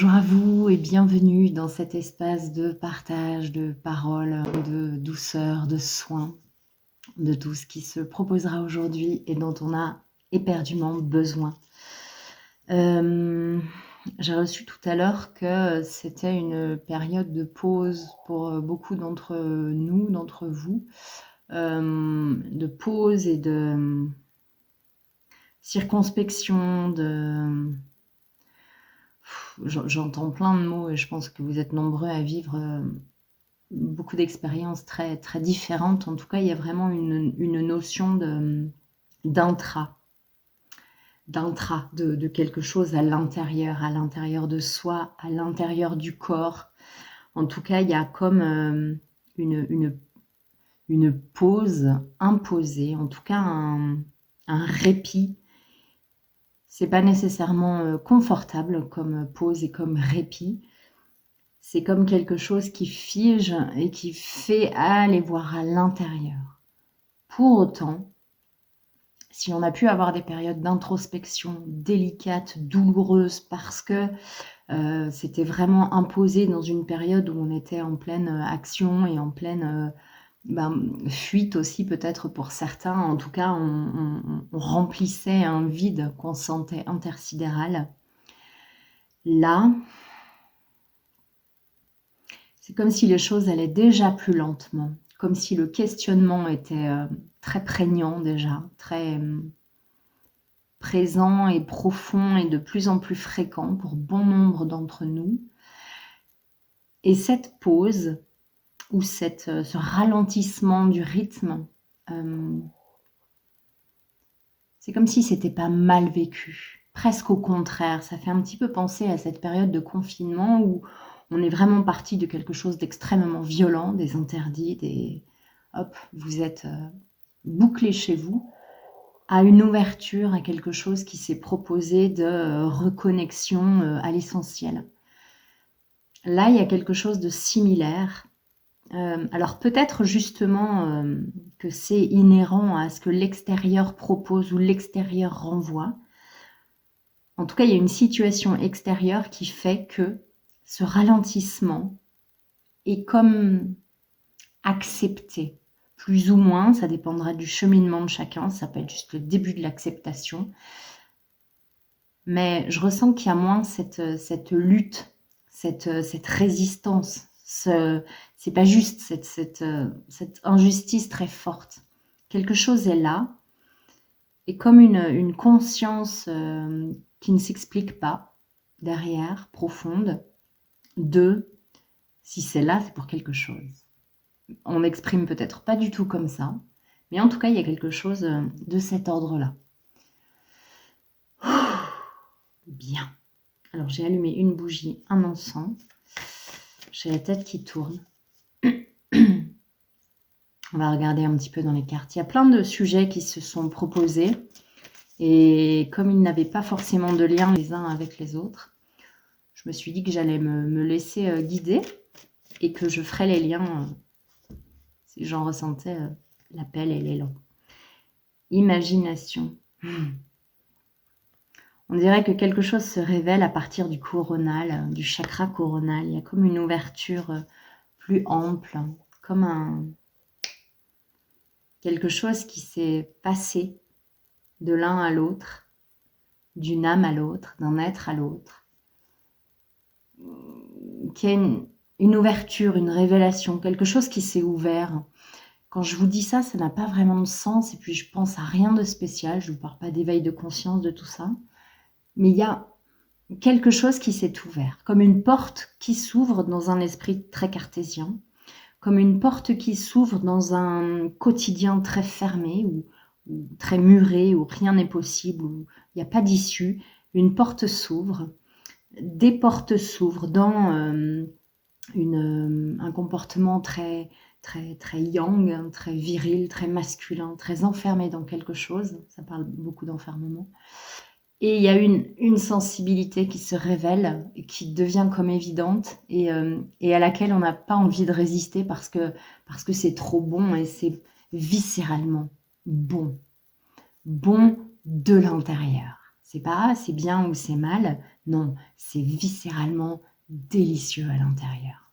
Bonjour à vous et bienvenue dans cet espace de partage, de paroles, de douceur, de soins, de tout ce qui se proposera aujourd'hui et dont on a éperdument besoin. J'ai reçu tout à l'heure que c'était une période de pause pour beaucoup d'entre nous, d'entre vous, de pause et de circonspection, j'entends plein de mots et je pense que vous êtes nombreux à vivre beaucoup d'expériences très, très différentes. En tout cas, il y a vraiment une notion d'intra, de quelque chose à l'intérieur de soi, à l'intérieur du corps. En tout cas, il y a comme une pause imposée, en tout cas un répit. C'est pas nécessairement confortable comme pause et comme répit. C'est comme quelque chose qui fige et qui fait aller voir à l'intérieur. Pour autant, si on a pu avoir des périodes d'introspection délicates, douloureuses, parce que c'était vraiment imposé dans une période où on était en pleine action et en pleine fuite aussi peut-être pour certains. En tout cas, on remplissait un vide qu'on sentait intersidéral. Là, c'est comme si les choses allaient déjà plus lentement, comme si le questionnement était très prégnant déjà, très présent et profond et de plus en plus fréquent pour bon nombre d'entre nous. Et cette pause ou ce ralentissement du rythme, c'est comme si c'était pas mal vécu. Presque au contraire, ça fait un petit peu penser à cette période de confinement où on est vraiment parti de quelque chose d'extrêmement violent, des interdits, hop, vous êtes bouclé chez vous, à une ouverture, à quelque chose qui s'est proposé de reconnexion à l'essentiel. Là, il y a quelque chose de similaire. Alors peut-être justement que c'est inhérent à ce que l'extérieur propose ou l'extérieur renvoie. En tout cas, il y a une situation extérieure qui fait que ce ralentissement est comme accepté, plus ou moins, ça dépendra du cheminement de chacun, ça peut être juste le début de l'acceptation. Mais je ressens qu'il y a moins cette lutte, cette résistance, c'est pas juste cette injustice très forte. Quelque chose est là, et comme une conscience qui ne s'explique pas, derrière, profonde, de si c'est là, c'est pour quelque chose. On n'exprime peut-être pas du tout comme ça, mais en tout cas, il y a quelque chose de cet ordre-là. Bien. Alors, j'ai allumé une bougie, un encens. J'ai la tête qui tourne. On va regarder un petit peu dans les cartes. Il y a plein de sujets qui se sont proposés. Et comme ils n'avaient pas forcément de lien les uns avec les autres, je me suis dit que j'allais me laisser guider et que je ferais les liens si j'en ressentais l'appel et l'élan. Imagination. On dirait que quelque chose se révèle à partir du coronal, du chakra coronal. Il y a comme une ouverture plus ample, comme quelque chose qui s'est passé de l'un à l'autre, d'une âme à l'autre, d'un être à l'autre, qui a une ouverture, une révélation, quelque chose qui s'est ouvert. Quand je vous dis ça, ça n'a pas vraiment de sens, et puis je pense à rien de spécial, je ne vous parle pas d'éveil de conscience, de tout ça, mais il y a quelque chose qui s'est ouvert, comme une porte qui s'ouvre dans un esprit très cartésien, comme une porte qui s'ouvre dans un quotidien très fermé, ou très muré, où rien n'est possible, où il n'y a pas d'issue. Une porte s'ouvre, des portes s'ouvrent dans un comportement très, très, très yang, très viril, très masculin, très enfermé dans quelque chose. Ça parle beaucoup d'enfermement. Et il y a une sensibilité qui se révèle, qui devient comme évidente et à laquelle on n'a pas envie de résister parce que c'est trop bon et c'est viscéralement bon. Bon de l'intérieur. C'est pas « ah, c'est bien » ou « c'est mal ». Non, c'est viscéralement délicieux à l'intérieur.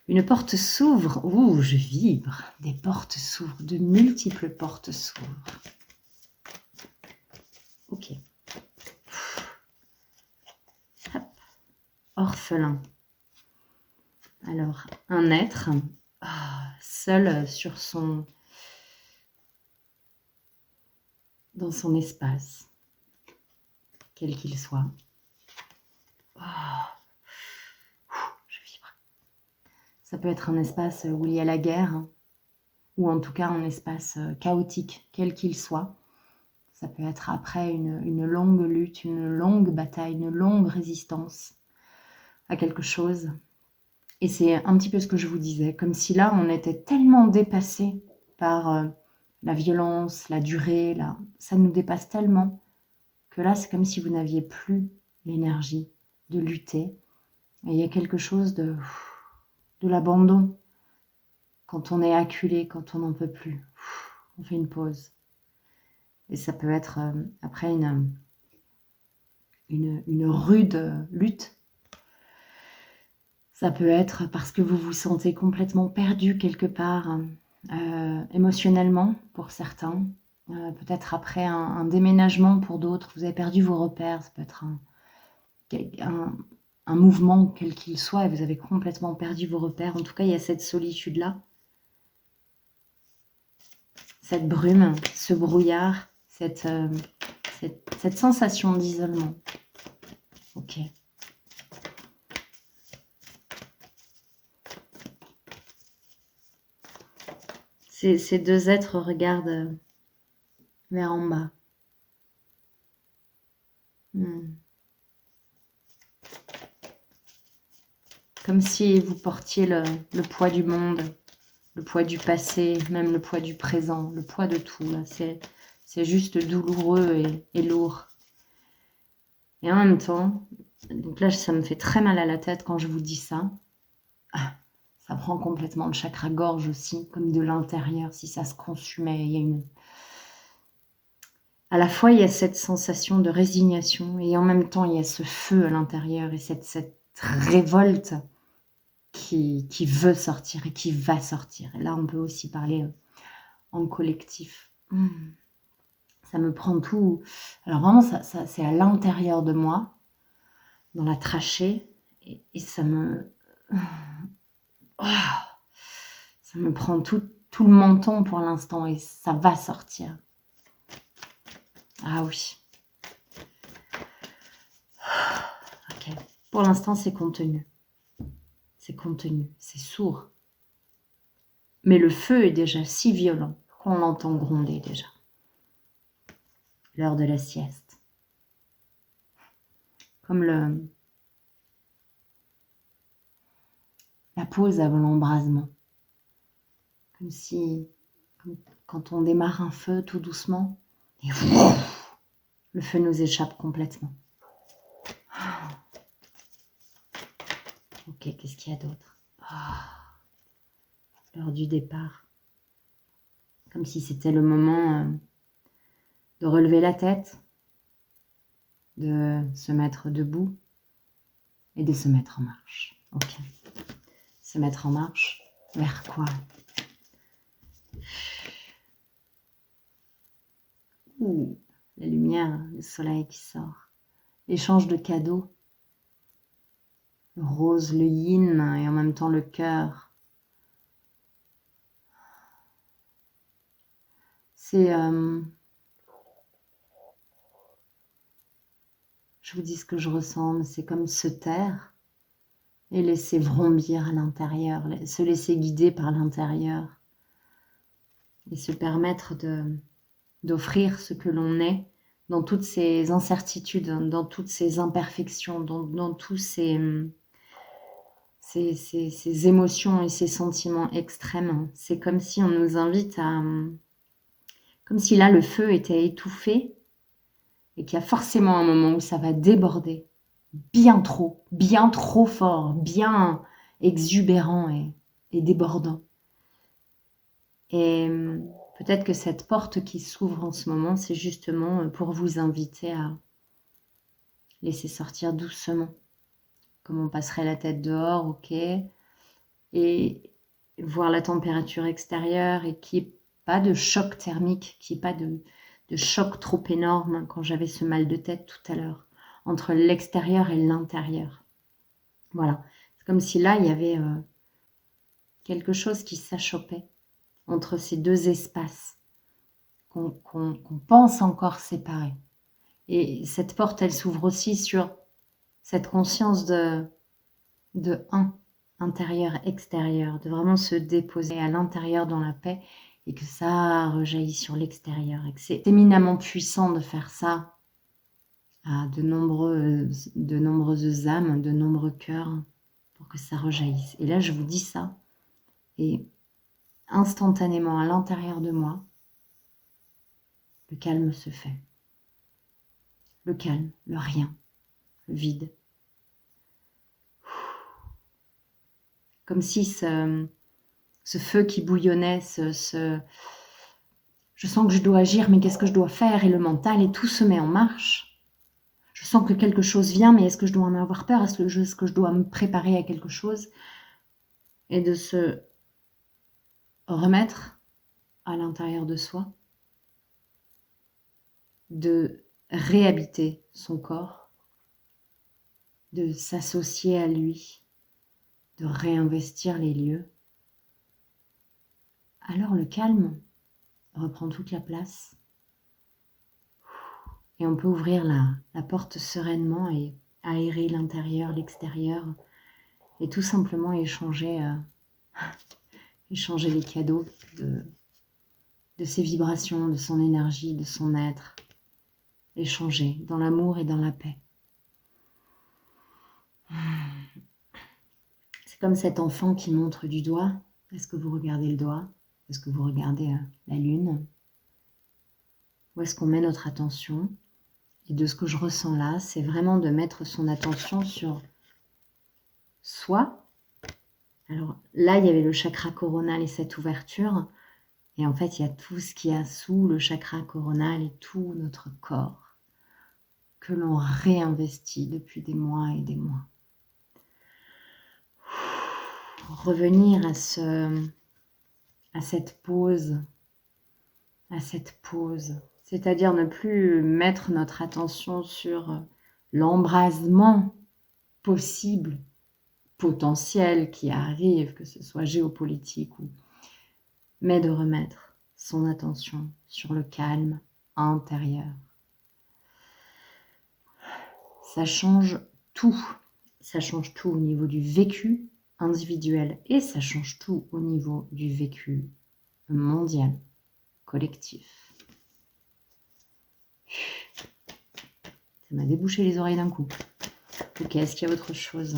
Une porte s'ouvre. Ouh, je vibre. Des portes s'ouvrent. De multiples portes s'ouvrent. Ok. Hop. Orphelin. Alors, un être seul dans son espace, quel qu'il soit. Je vibre. Ça peut être un espace où il y a la guerre, ou en tout cas un espace chaotique, quel qu'il soit. Ça peut être après une longue lutte, une longue bataille, une longue résistance à quelque chose. Et c'est un petit peu ce que je vous disais, comme si là, on était tellement dépassé par la violence, la durée, ça nous dépasse tellement que là, c'est comme si vous n'aviez plus l'énergie de lutter. Et il y a quelque chose de l'abandon. Quand on est acculé, quand on n'en peut plus, on fait une pause. Et ça peut être après une rude lutte. Ça peut être parce que vous vous sentez complètement perdu quelque part, émotionnellement pour certains. Peut-être après un déménagement pour d'autres, vous avez perdu vos repères. Ça peut être un mouvement quel qu'il soit et vous avez complètement perdu vos repères. En tout cas, il y a cette solitude-là. Cette brume, ce brouillard, cette sensation d'isolement. Ok. Ces deux êtres regardent vers en bas. Comme si vous portiez le poids du monde, le poids du passé, même le poids du présent, le poids de tout. C'est juste douloureux et lourd. Et en même temps, donc là, ça me fait très mal à la tête quand je vous dis ça. Ça prend complètement le chakra-gorge aussi, comme de l'intérieur, si ça se consumait. Il y a à la fois, il y a cette sensation de résignation et en même temps, il y a ce feu à l'intérieur et cette révolte qui veut sortir et qui va sortir. Et là, on peut aussi parler en collectif. Ça me prend tout. Alors vraiment, ça c'est à l'intérieur de moi, dans la trachée, et ça me... ça me prend tout le menton pour l'instant et ça va sortir. Ah oui. Ok. Pour l'instant, c'est contenu. C'est contenu, c'est sourd. Mais le feu est déjà si violent qu'on l'entend gronder déjà. L'heure de la sieste. Comme la pause avant l'embrasement. Comme si, quand on démarre un feu tout doucement, et le feu nous échappe complètement. Ok, qu'est-ce qu'il y a d'autre? L'heure du départ. Comme si c'était le moment de relever la tête, de se mettre debout et de se mettre en marche. Ok. Se mettre en marche vers quoi? Ouh, la lumière, le soleil qui sort. L'échange de cadeaux. Le rose, le yin et en même temps le cœur. C'est... je vous dis ce que je ressens, c'est comme se taire et laisser vrombir à l'intérieur, se laisser guider par l'intérieur et se permettre d'offrir ce que l'on est dans toutes ces incertitudes, dans toutes ces imperfections, dans tous ces émotions et ces sentiments extrêmes. C'est comme si on nous invite à... comme si là, le feu était étouffé et qu'il y a forcément un moment où ça va déborder. Bien trop fort, bien exubérant et débordant. Et Peut-être que cette porte qui s'ouvre en ce moment, c'est justement pour vous inviter à laisser sortir doucement, comme on passerait la tête dehors, ok, et voir la température extérieure et qu'il n'y ait pas de choc thermique, qu'il n'y ait pas de choc trop énorme quand j'avais ce mal de tête tout à l'heure, entre l'extérieur et l'intérieur. Voilà, c'est comme si là, il y avait quelque chose qui s'achoppait entre ces deux espaces qu'on pense encore séparés. Et cette porte, elle s'ouvre aussi sur cette conscience de un, intérieur-extérieur, de vraiment se déposer à l'intérieur dans la paix et que ça rejaillit sur l'extérieur. Et que c'est éminemment puissant de faire ça à de nombreuses âmes, de nombreux cœurs, pour que ça rejaillisse. Et là, je vous dis ça, et instantanément, à l'intérieur de moi, le calme se fait. Le calme, le rien, le vide. Comme si ce feu qui bouillonnait, je sens que je dois agir, mais qu'est-ce que je dois faire? Et le mental, et tout se met en marche. Je sens que quelque chose vient, mais est-ce que je dois en avoir peur? Est-ce que je dois me préparer à quelque chose? Et de se remettre à l'intérieur de soi, de réhabiter son corps, de s'associer à lui, de réinvestir les lieux. Alors le calme reprend toute la place et on peut ouvrir la porte sereinement et aérer l'intérieur, l'extérieur et tout simplement échanger les cadeaux de ses vibrations, de son énergie, de son être, échanger dans l'amour et dans la paix. C'est comme cet enfant qui montre du doigt. Est-ce que vous regardez le doigt? Est-ce que vous regardez la lune? Où est-ce qu'on met notre attention? Et de ce que je ressens là, c'est vraiment de mettre son attention sur soi. Alors là, il y avait le chakra coronal et cette ouverture. Et en fait, il y a tout ce qu'il y a sous le chakra coronal et tout notre corps que l'on réinvestit depuis des mois et des mois. Revenir à cette pause, c'est-à-dire ne plus mettre notre attention sur l'embrasement possible, potentiel qui arrive, que ce soit géopolitique mais de remettre son attention sur le calme intérieur. Ça change tout. Ça change tout au niveau du vécu individuel et ça change tout au niveau du vécu mondial, collectif. Ça m'a débouché les oreilles d'un coup. Ok, est-ce qu'il y a autre chose?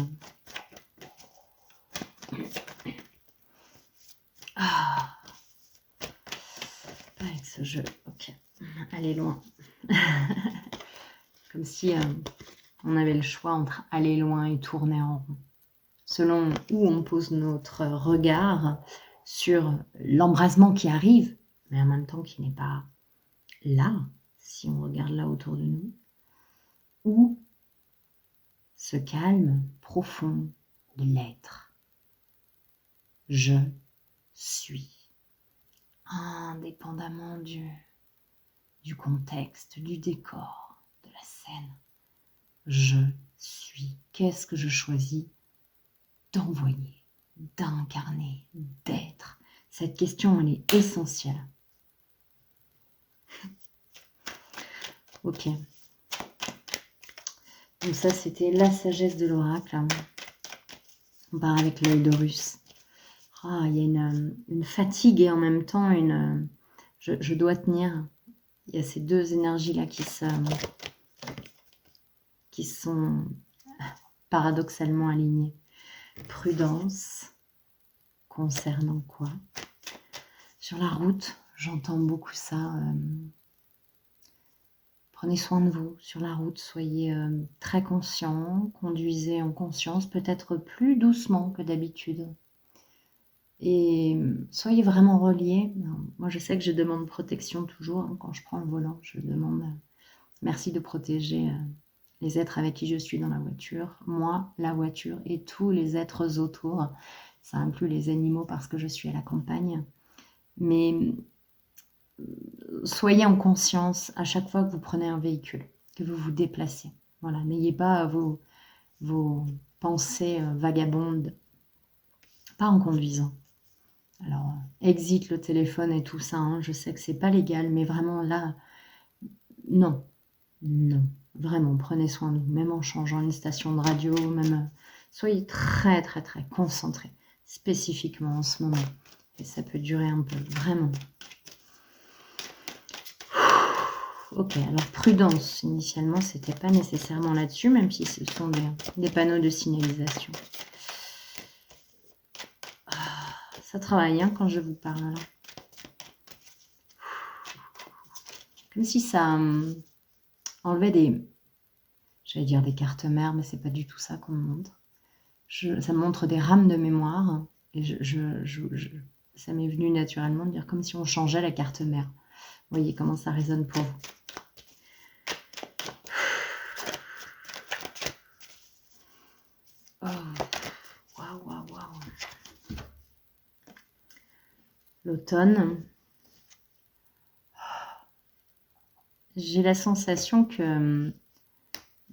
Ah, avec ce jeu, ok. Aller loin. Comme si on avait le choix entre aller loin et tourner en rond. Selon où on pose notre regard sur l'embrasement qui arrive, mais en même temps qui n'est pas là, si on regarde là autour de nous, ou ce calme profond de l'être. Je suis, indépendamment du contexte, du décor, de la scène. Je suis. Qu'est-ce que je choisis d'envoyer, d'incarner, d'être? Cette question, elle est essentielle. Ok. Donc ça, c'était la sagesse de l'oracle. On part avec l'œil d'Horus. Ah, il y a une fatigue et en même temps je dois tenir. Il y a ces deux énergies-là qui sont paradoxalement alignées. Prudence, concernant quoi? Sur la route, j'entends beaucoup ça. Prenez soin de vous sur la route, soyez très conscient, conduisez en conscience, peut-être plus doucement que d'habitude. Et soyez vraiment reliés. Moi, je sais que je demande protection toujours, hein, quand je prends le volant. Je demande merci de protéger les êtres avec qui je suis dans la voiture, moi, la voiture et tous les êtres autour. Ça inclut les animaux parce que je suis à la campagne. Mais soyez en conscience à chaque fois que vous prenez un véhicule, que vous vous déplacez. Voilà, n'ayez pas vos pensées vagabondes, pas en conduisant. Alors, exit le téléphone et tout ça, hein, je sais que c'est pas légal, mais vraiment là, non, non, vraiment, prenez soin de vous, même en changeant une station de radio, même, soyez très, très, très concentrés, spécifiquement en ce moment. Et ça peut durer un peu, vraiment. Ok, alors prudence, initialement, c'était pas nécessairement là-dessus, même si ce sont des panneaux de signalisation. Ça travaille, hein, quand je vous parle, là. Comme si ça enlevait j'allais dire des cartes mères, mais c'est pas du tout ça qu'on me montre. Ça me montre des rames de mémoire, et ça m'est venu naturellement de dire comme si on changeait la carte mère. Vous voyez comment ça résonne pour vous. Oh, waouh, waouh, waouh. L'automne. J'ai la sensation que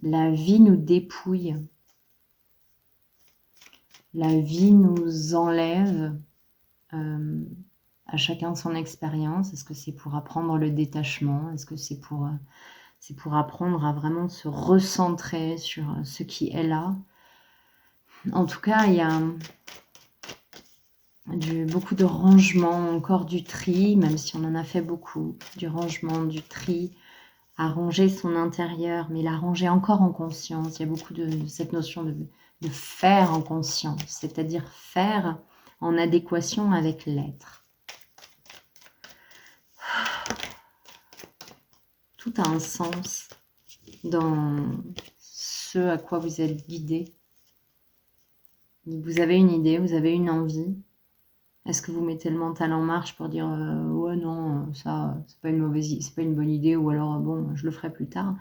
la vie nous dépouille. La vie nous enlève à chacun son expérience. Est-ce que c'est pour apprendre le détachement? Est-ce que c'est pour apprendre à vraiment se recentrer sur ce qui est là? En tout cas, il y a beaucoup de rangement, encore du tri, même si on en a fait beaucoup, du rangement, du tri, à ranger son intérieur, mais la ranger encore en conscience. Il y a beaucoup de cette notion de faire en conscience, c'est-à-dire faire en adéquation avec l'être. Tout a un sens dans ce à quoi vous êtes guidé. Vous avez une idée, vous avez une envie. Est-ce que vous mettez le mental en marche pour dire ouais non, ça c'est pas une mauvaise idée, c'est pas une bonne idée, ou alors bon, je le ferai plus tard.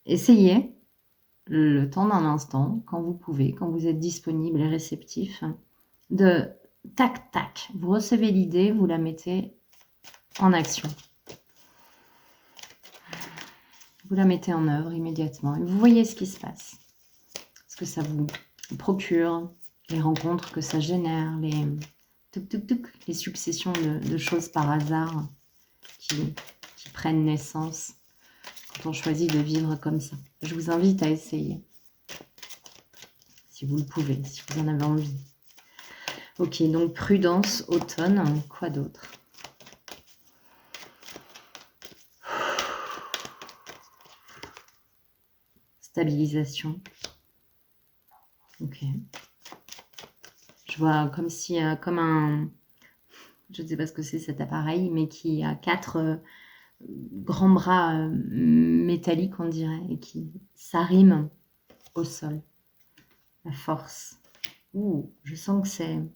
Essayez le temps d'un instant, quand vous pouvez, quand vous êtes disponible et réceptif, de tac tac, vous recevez l'idée, vous la mettez en action. Vous la mettez en œuvre immédiatement et vous voyez ce qui se passe. Ce que ça vous procure, les rencontres que ça génère, les successions de choses par hasard qui prennent naissance quand on choisit de vivre comme ça. Je vous invite à essayer, si vous le pouvez, si vous en avez envie. Ok, donc prudence, automne, quoi d'autre? Stabilisation. Ok. Je vois comme si, comme un, je ne sais pas ce que c'est cet appareil, mais qui a 4 grands bras métalliques, on dirait, et qui s'arriment au sol. La force. Ouh, je sens que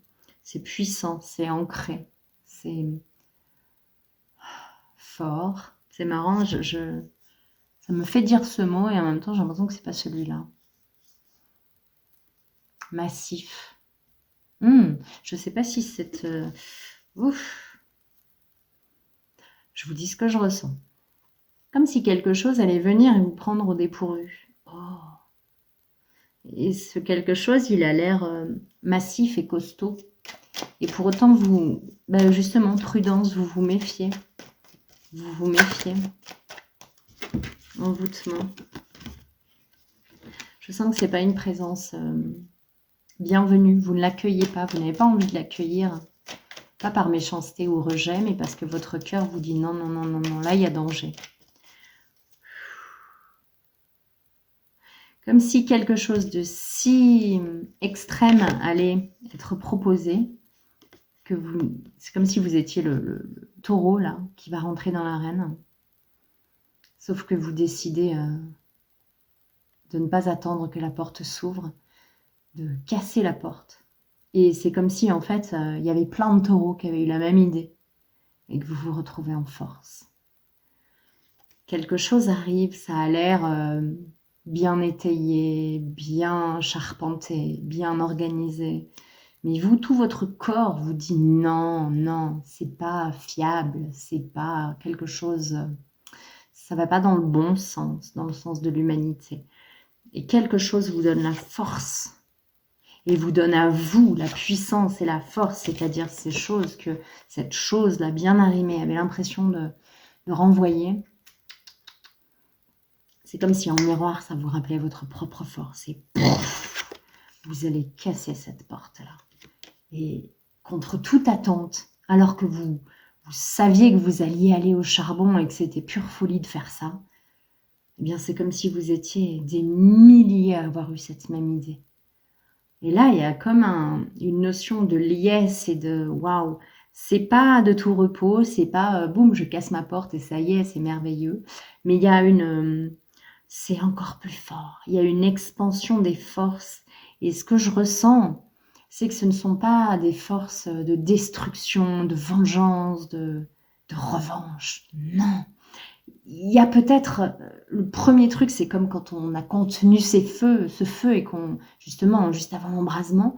c'est puissant, c'est ancré, c'est fort. C'est marrant, ça me fait dire ce mot et en même temps j'ai l'impression que c'est pas celui-là. Massif. Je sais pas si cette... ouf. Je vous dis ce que je ressens. Comme si quelque chose allait venir et vous prendre au dépourvu. Oh. Et ce quelque chose, il a l'air massif et costaud. Et pour autant, vous, justement, prudence, vous vous méfiez. Vous vous méfiez. Envoûtement. Je sens que ce n'est pas une présence bienvenue. Vous ne l'accueillez pas. Vous n'avez pas envie de l'accueillir. Pas par méchanceté ou rejet, mais parce que votre cœur vous dit non, non, non, non, non, là, il y a danger. Comme si quelque chose de si extrême allait être proposé, que c'est comme si vous étiez le taureau, là, qui va rentrer dans l'arène. Sauf que vous décidez de ne pas attendre que la porte s'ouvre, de casser la porte Et c'est comme si, en fait, il y avait plein de taureaux qui avaient eu la même idée et que vous vous retrouvez en force. Quelque chose arrive, ça a l'air bien étayé, bien charpenté, bien organisé. Mais vous, tout votre corps vous dit non, non, c'est pas fiable, c'est pas quelque chose, ça va pas dans le bon sens, dans le sens de l'humanité. Et quelque chose vous donne la force et vous donne à vous la puissance et la force, c'est-à-dire ces choses que cette chose-là bien arrimée avait l'impression de renvoyer. C'est comme si en miroir, ça vous rappelait votre propre force et pouf, vous allez casser cette porte-là. Et contre toute attente, alors que vous saviez que vous alliez aller au charbon et que c'était pure folie de faire ça, eh bien c'est comme si vous étiez des milliers à avoir eu cette même idée. Et là, il y a comme une notion de liesse et de waouh. C'est pas de tout repos, c'est pas boum, je casse ma porte et ça y est, c'est merveilleux. Mais il y a c'est encore plus fort. Il y a une expansion des forces. Et ce que je ressens, c'est que ce ne sont pas des forces de destruction, de vengeance, de revanche. Non. Il y a peut-être, le premier truc, c'est comme quand on a contenu ce feu et qu'on, justement, juste avant l'embrasement,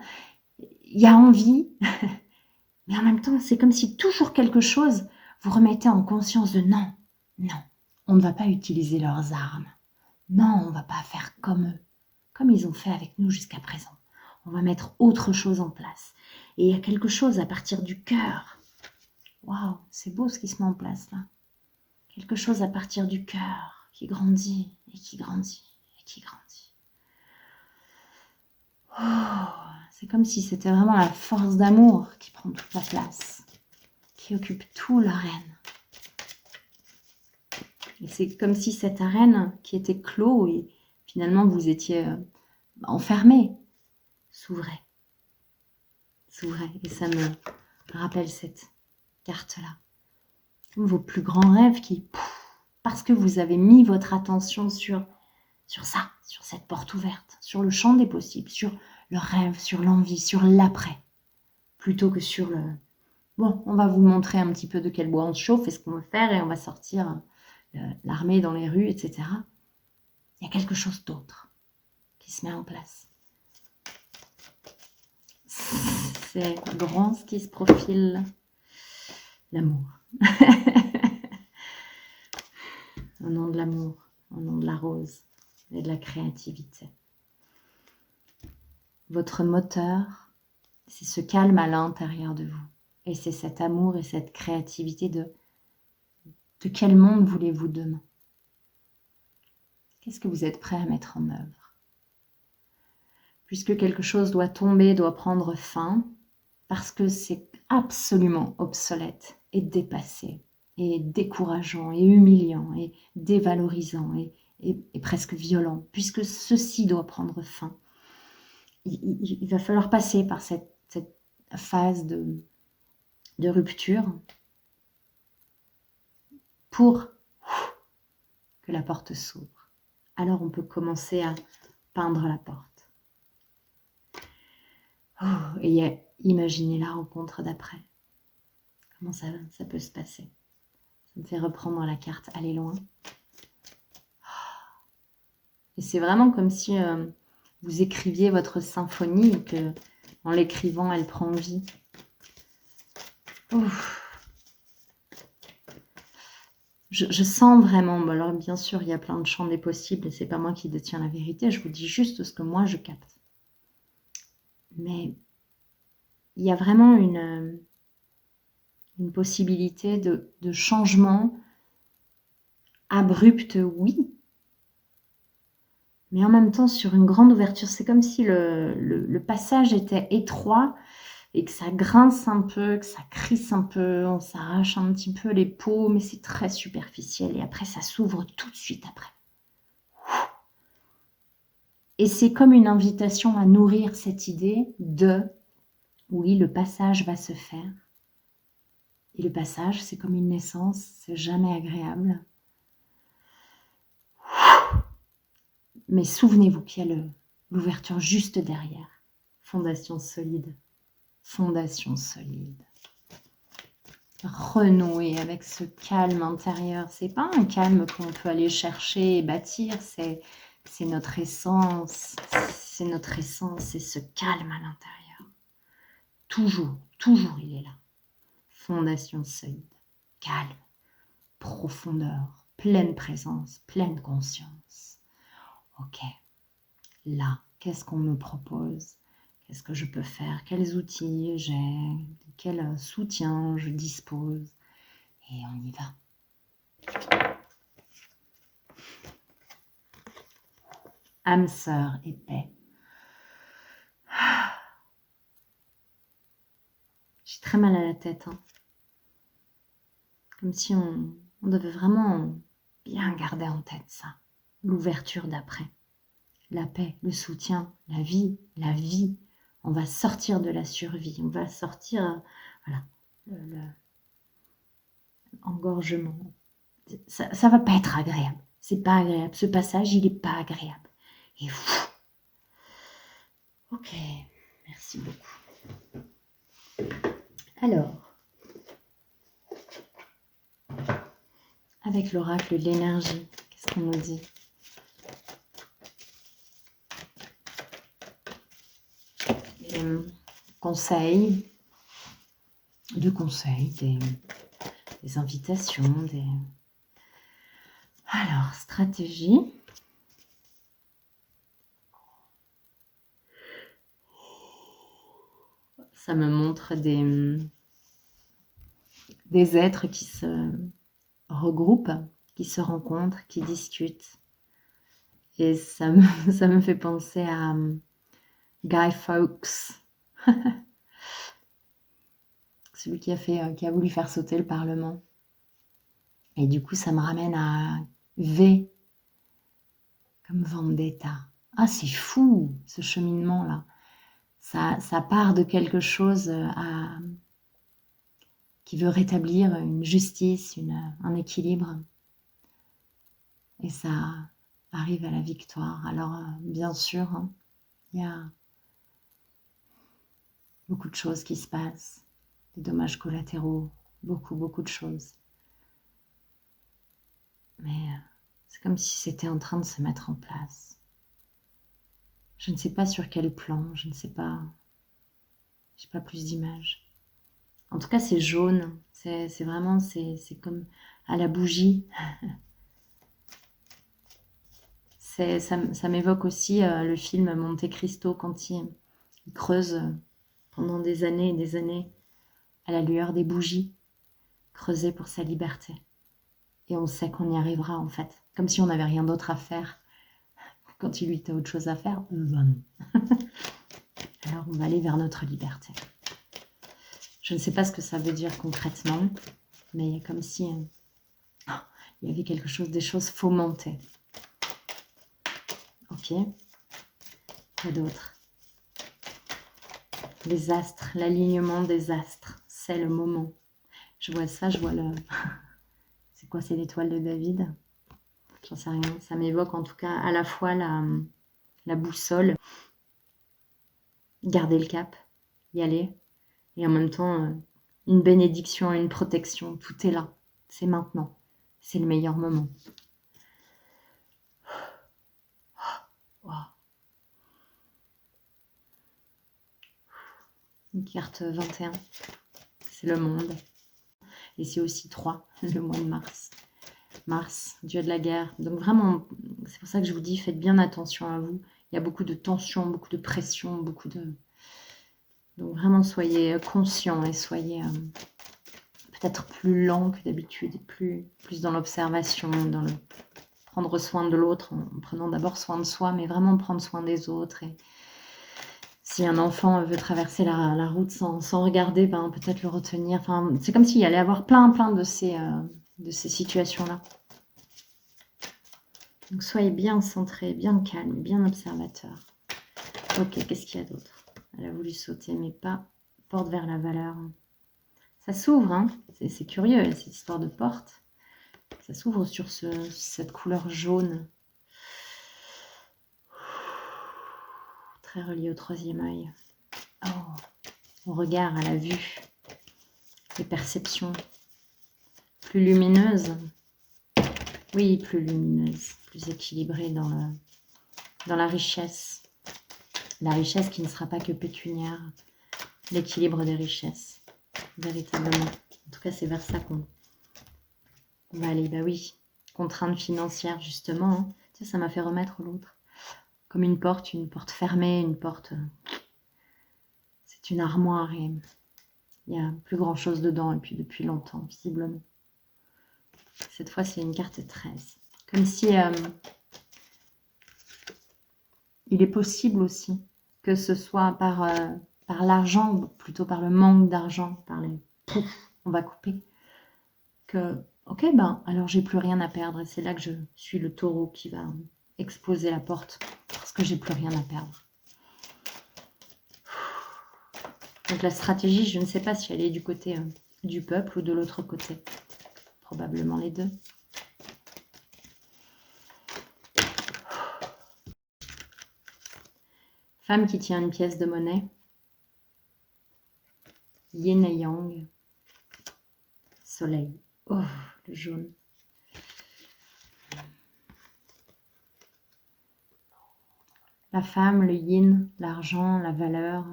il y a envie, mais en même temps, c'est comme si toujours quelque chose vous remettait en conscience de non, non, on ne va pas utiliser leurs armes. Non, on ne va pas faire comme eux, comme ils ont fait avec nous jusqu'à présent. On va mettre autre chose en place. Et il y a quelque chose à partir du cœur. Waouh, c'est beau ce qui se met en place là. Quelque chose à partir du cœur qui grandit et qui grandit et qui grandit. Oh, c'est comme si c'était vraiment la force d'amour qui prend toute la place, qui occupe tout l'arène. Et c'est comme si cette arène qui était clos et finalement vous étiez enfermé s'ouvrait. S'ouvrait. Et ça me rappelle cette carte-là. Vos plus grands rêves qui, parce que vous avez mis votre attention sur ça, sur cette porte ouverte, sur le champ des possibles, sur le rêve, sur l'envie, sur l'après, plutôt que sur le bon, on va vous montrer un petit peu de quel bois on se chauffe et ce qu'on veut faire et on va sortir l'armée dans les rues, etc. Il y a quelque chose d'autre qui se met en place. C'est grand ce qui se profile, l'amour. Au nom de l'amour, au nom de la rose et de la créativité. Votre moteur, c'est ce calme à l'intérieur de vous. Et c'est cet amour et cette créativité de quel monde voulez-vous demain? Qu'est-ce que vous êtes prêt à mettre en œuvre? Puisque quelque chose doit tomber, doit prendre fin, parce que c'est absolument obsolète et dépassé, et décourageant, et humiliant, et dévalorisant, et presque violent, puisque ceci doit prendre fin. Il va falloir passer par cette phase de rupture pour que la porte s'ouvre. Alors on peut commencer à peindre la porte. Oh, et imaginez la rencontre d'après. Comment ça peut se passer? Ça me fait reprendre la carte Aller loin. Et c'est vraiment comme si vous écriviez votre symphonie et que, en l'écrivant, elle prend vie. Ouf. Je sens vraiment, bon alors bien sûr, il y a plein de champs des possibles et c'est pas moi qui détiens la vérité, je vous dis juste ce que moi je capte. Mais il y a vraiment une possibilité de changement abrupte, oui, mais en même temps sur une grande ouverture. C'est comme si le passage était étroit et que ça grince un peu, que ça crisse un peu, on s'arrache un petit peu les peaux, mais c'est très superficiel et après ça s'ouvre tout de suite après. Et c'est comme une invitation à nourrir cette idée de oui, le passage va se faire. Et le passage, c'est comme une naissance, c'est jamais agréable. Mais souvenez-vous qu'il y a l'ouverture juste derrière. Fondation solide. fondation solide. Renouer avec ce calme intérieur. C'est pas un calme qu'on peut aller chercher et bâtir, c'est notre essence. C'est notre essence, c'est ce calme à l'intérieur. Toujours, toujours il est là. Fondation solide, calme, profondeur, pleine présence, pleine conscience. Ok, là, qu'est-ce qu'on me propose? Qu'est-ce que je peux faire? Quels outils j'ai? De quel soutien je dispose? Et on y va. Âme sœur et paix. J'ai très mal à la tête. Hein. Comme si on devait vraiment bien garder en tête ça. L'ouverture d'après. La paix, le soutien, la vie, la vie. On va sortir de la survie. On va sortir, voilà, l'engorgement. Ça va pas être agréable. C'est pas agréable. Ce passage, il est pas agréable. Et ok, merci beaucoup. Alors, avec l'oracle de l'énergie, qu'est-ce qu'on nous dit? Des conseils, des invitations, Alors, stratégie. Ça me montre des êtres qui se regroupent, qui se rencontrent, qui discutent. Et ça me fait penser à Guy Fawkes, celui qui a voulu faire sauter le Parlement. Et du coup, ça me ramène à V, comme Vendetta. Ah, c'est fou, ce cheminement-là. Ça part de quelque chose qui veut rétablir une justice, un équilibre. Et ça arrive à la victoire. Alors, bien sûr, hein, il y a beaucoup de choses qui se passent, des dommages collatéraux, beaucoup de choses. Mais c'est comme si c'était en train de se mettre en place. Je ne sais pas sur quel plan, je ne sais pas, j'ai pas plus d'images. En tout cas, c'est jaune, c'est vraiment, c'est comme à la bougie. Ça m'évoque aussi le film Monte Cristo quand il creuse pendant des années et des années à la lueur des bougies, creuser pour sa liberté. Et on sait qu'on y arrivera en fait, comme si on n'avait rien d'autre à faire. Quand il lui était autre chose à faire, ben non. Alors on va aller vers notre liberté. Je ne sais pas ce que ça veut dire concrètement, mais il y a comme si il y avait quelque chose, des choses fomentées. Ok. Quoi d'autre? Les astres, l'alignement des astres, c'est le moment. Je vois ça, je vois le... C'est quoi, c'est l'étoile de David? J'en sais rien. Ça m'évoque en tout cas à la fois la boussole, garder le cap, y aller, et en même temps une bénédiction et une protection. Tout est là, c'est maintenant, c'est le meilleur moment. Wow. Une carte 21, c'est le monde. Et c'est aussi 3, le mois de mars. Mars, dieu de la guerre. Donc vraiment, c'est pour ça que je vous dis, faites bien attention à vous. Il y a beaucoup de tension, beaucoup de pression, beaucoup de... Donc vraiment, soyez conscients et soyez peut-être plus lent que d'habitude, plus dans l'observation, dans le prendre soin de l'autre, en prenant d'abord soin de soi, mais vraiment prendre soin des autres. Et si un enfant veut traverser la route sans regarder, ben, peut-être le retenir. Enfin, c'est comme s'il y allait avoir plein de ces situations-là. Donc soyez bien centré, bien calme, bien observateur. Ok, qu'est-ce qu'il y a d'autre? Elle a voulu sauter, mais pas. Porte vers la valeur. Ça s'ouvre, hein? C'est curieux, cette histoire de porte. Ça s'ouvre sur cette couleur jaune. Très relié au troisième œil. Oh, au regard, à la vue, des perceptions plus lumineuses. Oui, plus lumineuses, plus équilibrées dans la richesse. La richesse qui ne sera pas que pécuniaire, l'équilibre des richesses, véritablement. En tout cas, c'est vers ça qu'on va aller. Bah oui, contrainte financière, justement. Hein. Tu sais, ça m'a fait remettre l'autre. Comme une porte fermée, une porte... C'est une armoire et il n'y a plus grand-chose dedans, et puis depuis longtemps, visiblement. Cette fois, c'est une carte 13. Comme si il est possible aussi que ce soit par l'argent, ou plutôt par le manque d'argent, par les pouf, on va couper, que ok, ben alors j'ai plus rien à perdre. Et c'est là que je suis le taureau qui va exploser la porte, parce que j'ai plus rien à perdre. Donc la stratégie, je ne sais pas si elle est du côté du peuple ou de l'autre côté. Probablement les deux. Femme qui tient une pièce de monnaie. Yin et Yang. Soleil. Oh, le jaune. La femme, le yin, l'argent, la valeur.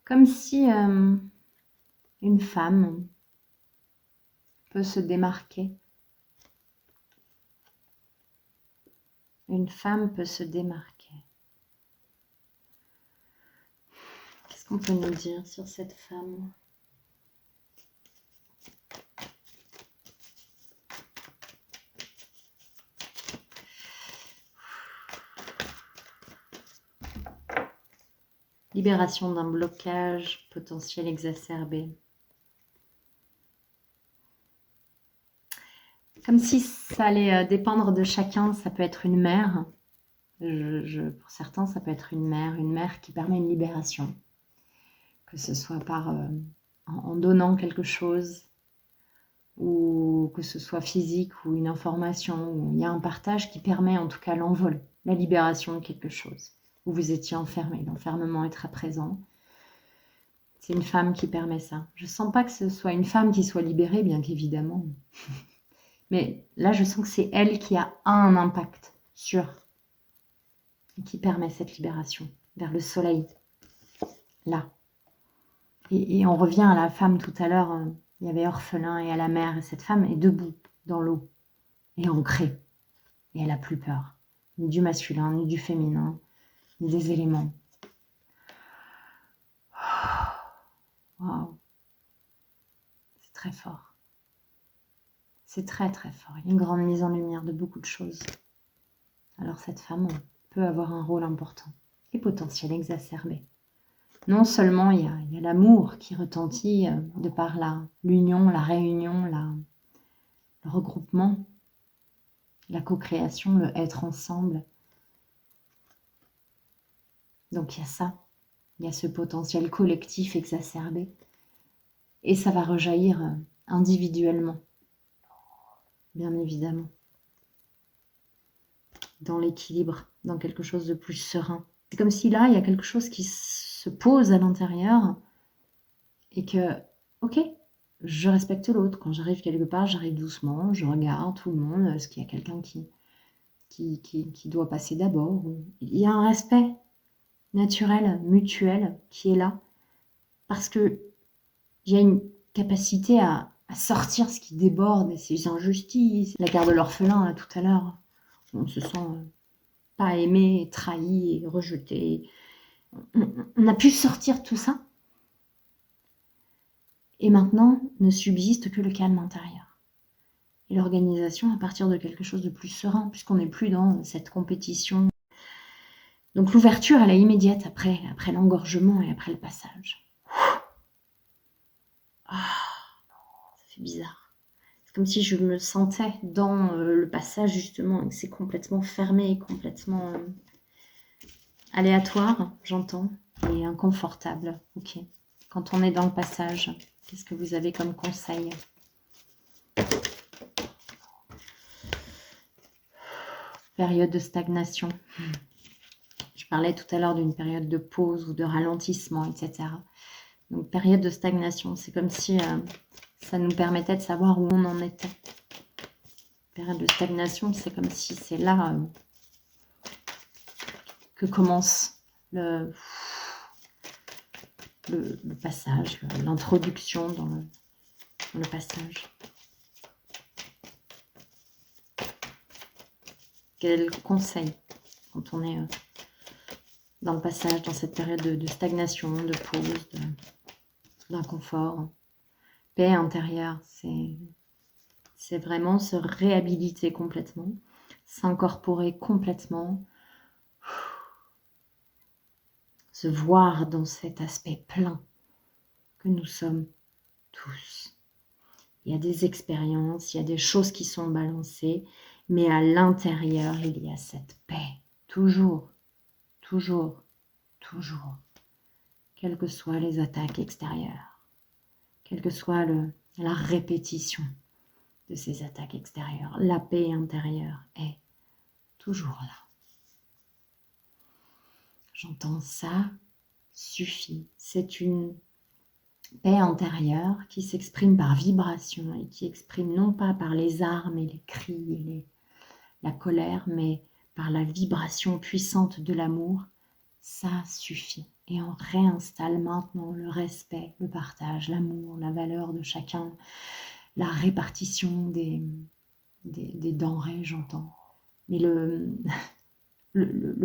Comme si une femme peut se démarquer. Une femme peut se démarquer. Qu'est-ce qu'on peut nous dire sur cette femme ? Libération d'un blocage potentiel exacerbé. Comme si ça allait dépendre de chacun. Ça peut être une mère. Pour certains, ça peut être une mère qui permet une libération. Que ce soit en donnant quelque chose, ou que ce soit physique ou une information, où il y a un partage qui permet en tout cas l'envol, la libération de quelque chose, où vous étiez enfermé. L'enfermement est très présent. C'est une femme qui permet ça. Je ne sens pas que ce soit une femme qui soit libérée, bien qu'évidemment. Mais là, je sens que c'est elle qui a un impact sur et qui permet cette libération vers le soleil. Là. Et on revient à la femme tout à l'heure. Il y avait orphelin et à la mère. Et cette femme est debout dans l'eau et ancrée. Et elle n'a plus peur. Ni du masculin, ni du féminin, ni des éléments. Waouh. C'est très fort. C'est très très fort. Il y a une grande mise en lumière de beaucoup de choses. Alors cette femme peut avoir un rôle important et potentiel exacerbé. Non seulement il y a l'amour qui retentit de par l'union, la réunion, le regroupement, la co-création, le être ensemble. Donc il y a ça, il y a ce potentiel collectif exacerbé. Et ça va rejaillir individuellement, bien évidemment. Dans l'équilibre, dans quelque chose de plus serein. C'est comme si là, il y a quelque chose qui se pose à l'intérieur et que, ok, je respecte l'autre. Quand j'arrive quelque part, j'arrive doucement, je regarde tout le monde. Est-ce qu'il y a quelqu'un qui doit passer d'abord? Il y a un respect naturel, mutuel qui est là parce que il y a une capacité à sortir ce qui déborde, ces injustices. La garde de l'orphelin, tout à l'heure, on se sent pas aimé, trahi, rejeté. On a pu sortir tout ça. Et maintenant, ne subsiste que le calme intérieur. Et l'organisation à partir de quelque chose de plus serein, puisqu'on n'est plus dans cette compétition. Donc l'ouverture, elle est immédiate après l'engorgement et après le passage. Ah, ça fait bizarre. C'est comme si je me sentais dans le passage, justement, et que c'est complètement fermé, complètement aléatoire, j'entends, et inconfortable. Ok. Quand on est dans le passage, qu'est-ce que vous avez comme conseil? Période de stagnation. Je parlais tout à l'heure d'une période de pause ou de ralentissement, etc. Donc, période de stagnation, c'est comme si ça nous permettait de savoir où on en était. Période de stagnation, c'est comme si c'est là que commence le passage, l'introduction dans le passage. Quel conseil quand on est dans le passage, dans cette période de stagnation, de pause, d'inconfort? Paix intérieure, c'est vraiment se réhabiliter complètement, s'incorporer complètement, se voir dans cet aspect plein que nous sommes tous. Il y a des expériences, il y a des choses qui sont balancées, mais à l'intérieur, il y a cette paix. Toujours, toujours, toujours. Quelles que soient les attaques extérieures, quelle que soit la répétition de ces attaques extérieures, la paix intérieure est toujours là. J'entends ça suffit. C'est une paix intérieure qui s'exprime par vibration et qui exprime non pas par les armes et les cris et la colère, mais par la vibration puissante de l'amour. Ça suffit. Et on réinstalle maintenant le respect, le partage, l'amour, la valeur de chacun, la répartition des denrées, j'entends. Mais le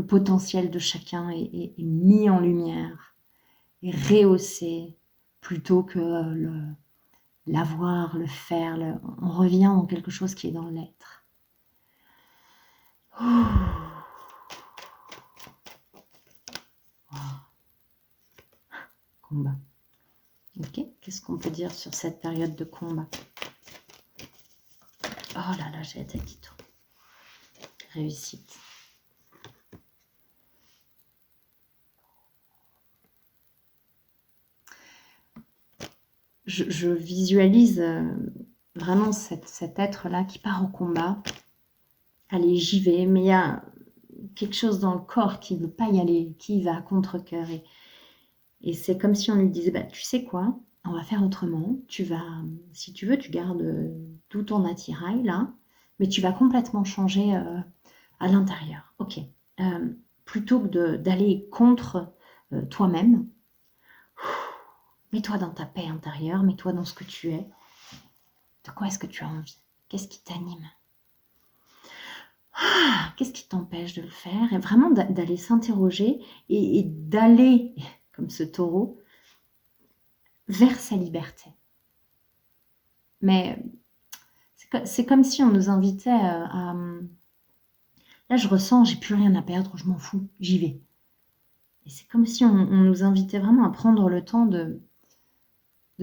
potentiel de chacun est mis en lumière, est rehaussé, plutôt que l'avoir, le faire. On revient en quelque chose qui est dans l'être. Combat. Ok, qu'est-ce qu'on peut dire sur cette période de combat? Oh là là, j'ai la tête qui tourne. Réussite. Je visualise vraiment cet être-là qui part au combat. Allez, j'y vais, mais il y a quelque chose dans le corps qui ne veut pas y aller, qui va à contre-cœur. Et c'est comme si on lui disait, bah, tu sais quoi, on va faire autrement. Tu vas, si tu veux, tu gardes tout ton attirail là, mais tu vas complètement changer à l'intérieur. Ok. Plutôt que d'aller contre toi-même, mets-toi dans ta paix intérieure, mets-toi dans ce que tu es. De quoi est-ce que tu as envie? Qu'est-ce qui t'anime? Qu'est-ce qui t'empêche de le faire? Et vraiment d'aller s'interroger et d'aller, comme ce taureau, vers sa liberté. Mais c'est comme si on nous invitait à... Là, je ressens, j'ai plus rien à perdre, je m'en fous, j'y vais. Et c'est comme si on nous invitait vraiment à prendre le temps de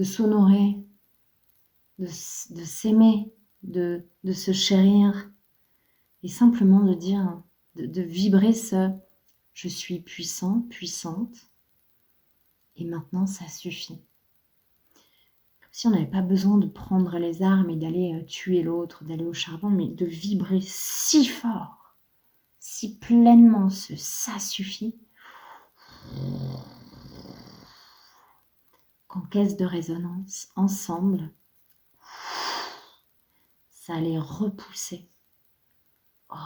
s'honorer, de s'aimer, de se chérir, et simplement de dire, de vibrer ce « je suis puissant, puissante », et maintenant ça suffit. Comme si on n'avait pas besoin de prendre les armes et d'aller tuer l'autre, d'aller au charbon, mais de vibrer si fort, si pleinement ce « ça suffit », qu'en caisse de résonance, ensemble, ça allait repousser. Oh.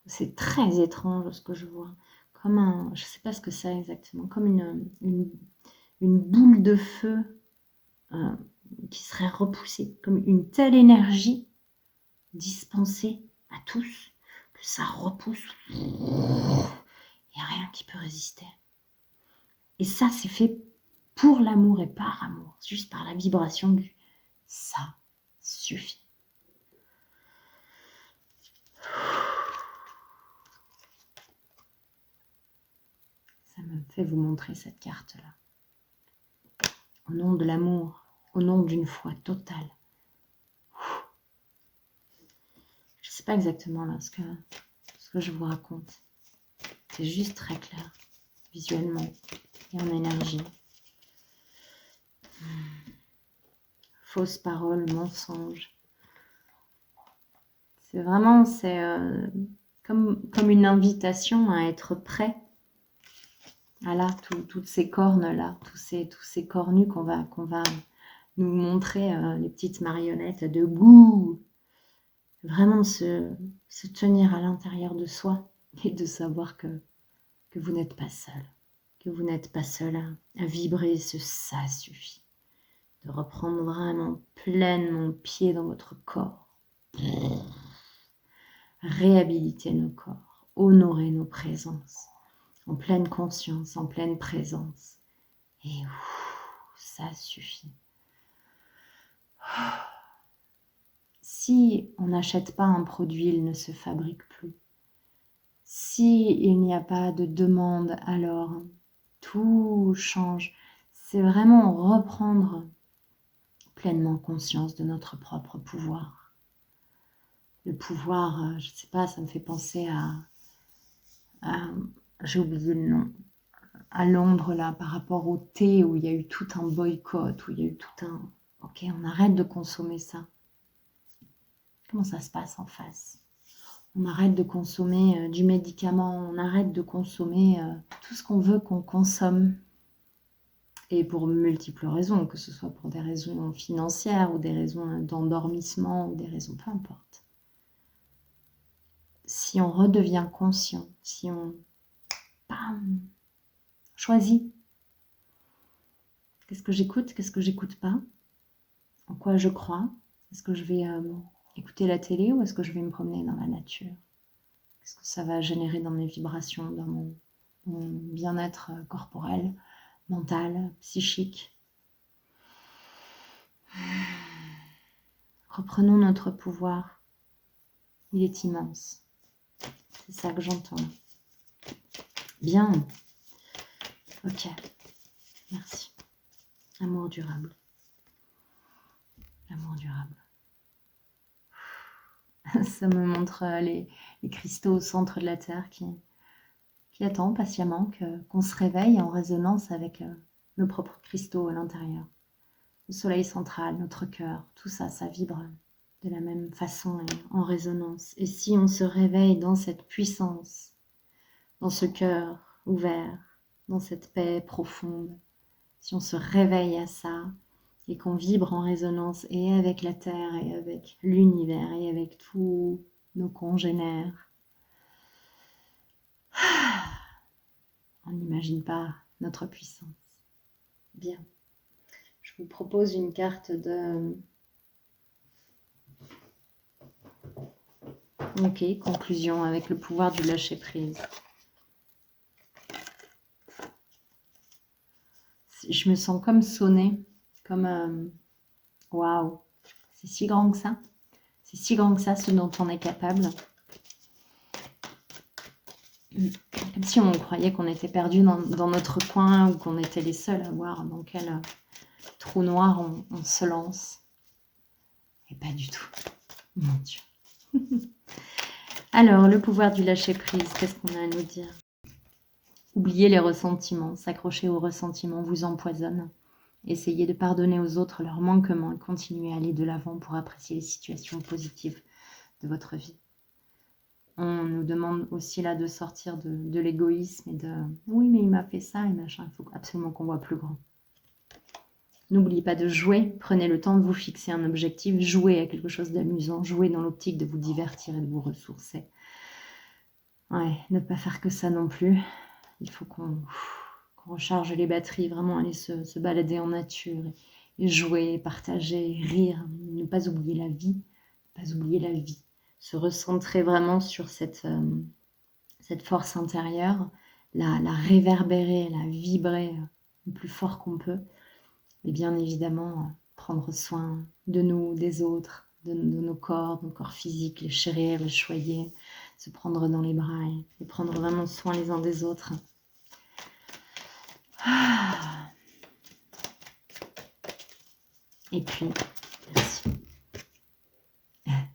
C'est très étrange ce que je vois. Comme un, je ne sais pas ce que c'est exactement, comme une boule de feu qui serait repoussée, comme une telle énergie dispensée à tous que ça repousse. Il n'y a rien qui peut résister. Et ça, c'est fait pour l'amour et par amour, juste par la vibration du « ça suffit ». Ça me fait vous montrer cette carte-là. Au nom de l'amour, au nom d'une foi totale. Je ne sais pas exactement là ce que je vous raconte. C'est juste très clair, visuellement et en énergie. Fausse parole, mensonge. C'est vraiment, comme une invitation à être prêt Voilà, toutes ces cornes-là, tous ces cornus qu'on va nous montrer, les petites marionnettes de goût. Vraiment se tenir à l'intérieur de soi et de savoir que vous n'êtes pas seul. Que vous n'êtes pas seul à vibrer ce ça suffit. De reprendre vraiment pleinement pied dans votre corps. Réhabiliter nos corps. Honorer nos présences. En pleine conscience, en pleine présence. Et ça suffit. Si on n'achète pas un produit, il ne se fabrique plus. Si il n'y a pas de demande, alors tout change. C'est vraiment reprendre pleinement conscience de notre propre pouvoir. Le pouvoir, je ne sais pas, ça me fait penser à j'ai oublié le nom, à Londres, là, par rapport au thé, où il y a eu tout un boycott, où il y a eu tout un... Ok, on arrête de consommer ça. Comment ça se passe en face? On arrête de consommer du médicament, on arrête de consommer tout ce qu'on veut qu'on consomme. Et pour multiples raisons, que ce soit pour des raisons financières ou des raisons d'endormissement ou des raisons, peu importe. Si on redevient conscient, si on choisit, qu'est-ce que j'écoute, qu'est-ce que j'écoute pas, en quoi je crois, est-ce que je vais écouter la télé ou est-ce que je vais me promener dans la nature? Qu'est-ce que ça va générer dans mes vibrations, dans mon bien-être corporel, mental, psychique? Reprenons notre pouvoir. Il est immense. C'est ça que j'entends. Bien. Ok. Merci. Amour durable. Amour durable. Ça me montre les cristaux au centre de la Terre qui attendent patiemment qu'on se réveille en résonance avec nos propres cristaux à l'intérieur. Le soleil central, notre cœur, tout ça, ça vibre de la même façon et en résonance. Et si on se réveille dans cette puissance, dans ce cœur ouvert, dans cette paix profonde, si on se réveille à ça et qu'on vibre en résonance et avec la Terre et avec l'univers et avec tous nos congénères, on n'imagine pas notre puissance. Bien. Je vous propose une carte de... Ok, conclusion avec le pouvoir du lâcher-prise. Je me sens comme sonnée, comme... Waouh, c'est si grand que ça. C'est si grand que ça, ce dont on est capable. Comme si on croyait qu'on était perdu dans notre coin ou qu'on était les seuls à voir dans quel trou noir on se lance. Et pas du tout. Mon Dieu. Alors, le pouvoir du lâcher-prise, qu'est-ce qu'on a à nous dire? Oubliez les ressentiments. S'accrocher aux ressentiments vous empoisonne. Essayez de pardonner aux autres leurs manquements et continuez à aller de l'avant pour apprécier les situations positives de votre vie. On nous demande aussi là de sortir de l'égoïsme et de « oui, mais il m'a fait ça et machin ». Il faut absolument qu'on voit plus grand. N'oubliez pas de jouer. Prenez le temps de vous fixer un objectif. Jouez à quelque chose d'amusant. Jouez dans l'optique de vous divertir et de vous ressourcer. Ouais, ne pas faire que ça non plus. Il faut qu'on recharge les batteries, vraiment aller se balader en nature et jouer, partager, rire, ne pas oublier la vie, ne pas oublier la vie. Se recentrer vraiment sur cette force intérieure, la réverbérer, la vibrer le plus fort qu'on peut. Et bien évidemment, prendre soin de nous, des autres, de nos corps physiques, les chérir, les choyer, se prendre dans les bras et prendre vraiment soin les uns des autres. Et puis, merci.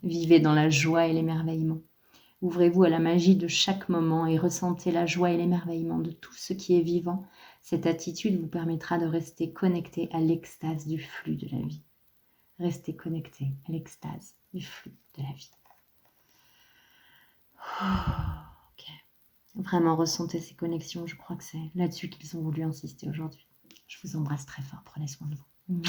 Vivez dans la joie et l'émerveillement. Ouvrez-vous à la magie de chaque moment et ressentez la joie et l'émerveillement de tout ce qui est vivant. Cette attitude vous permettra de rester connecté à l'extase du flux de la vie. Restez connecté à l'extase du flux de la vie. Ok. Vraiment ressentez ces connexions. Je crois que c'est là-dessus qu'ils ont voulu insister aujourd'hui. Je vous embrasse très fort. Prenez soin de vous.